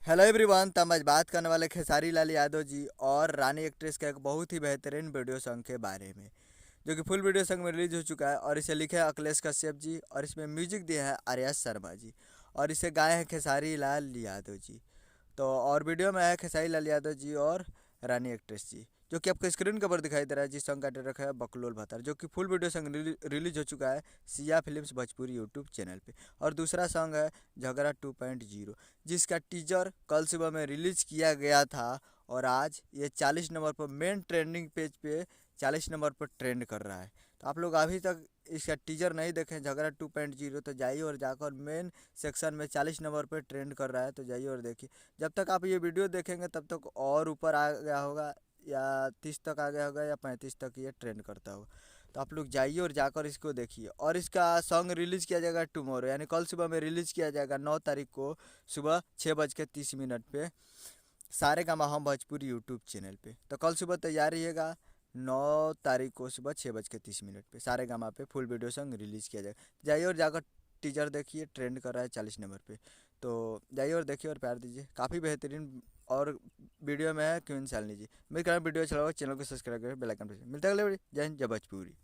Hello everyone. तो हम आज बात करने वाले खेसारी लाल यादव जी और रानी एक्ट्रेस का एक बहुत ही बेहतरीन वीडियो सॉन्ग के बारे में, जो कि फुल वीडियो सॉन्ग में रिलीज हो चुका है। और इसे लिखे है अखिलेश कश्यप जी और इसमें म्यूजिक दिया है आर्या शर्मा जी और इसे गाए हैं खेसारी लाल यादव जी। तो और वीडियो में है खेसारी लाल यादव जी और रानी एक्ट्रेस जी, जो कि आपको स्क्रीन के ऊपर दिखाई दे रहा है। जिस सॉन्ग का टाइटल रखा है बकलोल भतार, जो कि फुल वीडियो सॉन्ग रिलीज हो चुका है Siya films Bhojpuri YouTube channel पे। और दूसरा सॉन्ग है झगड़ा 2.0, जिसका टीजर कल सुबह में रिलीज किया गया था और आज ये 40 नंबर पर मेन ट्रेंडिंग पेज पे 40 नंबर पर ट्रेंड कर रहा है। तो आप लोग अभी तक इसका टीजर नहीं देखें झगड़ा 2.0 तो जाइए और जाकर मेन सेक्शन में 40 नंबर पर ट्रेंड कर रहा है, तो जाइए और देखिए। जब तक आप ये वीडियो देखेंगे तब तक और ऊपर आ गया होगा, या 30 तक आ गया होगा या 35 तक ये ट्रेंड करता होगा। तो आप लोग जाइए और जाकर इसको देखिए। और इसका सॉन्ग रिलीज़ किया जाएगा टुमारो, यानी कल सुबह में रिलीज़ किया जाएगा 9 तारीख को सुबह 6:30 पे सारे गामा हम भोजपुरी यूट्यूब चैनल पे। तो कल सुबह तैयार रहिएगा। 9 तारीख को सुबह 6:30 पे सारे गामा पे फुल वीडियो सॉन्ग रिलीज़ किया जाएगा। जाइए और जाकर टीजर देखिए, ट्रेंड कर रहा है 40 नंबर पे। तो जाइए और देखिए और प्यार दीजिए, काफ़ी बेहतरीन। और वीडियो में है क्वीन शालिनी जी। मेरे वीडियो अच्छा लगा चैनल को सब्सक्राइब करें, बेल आइकन प्रेस। मिलता है अगले वीडियो। जय हिंद, जय भोजपुरी।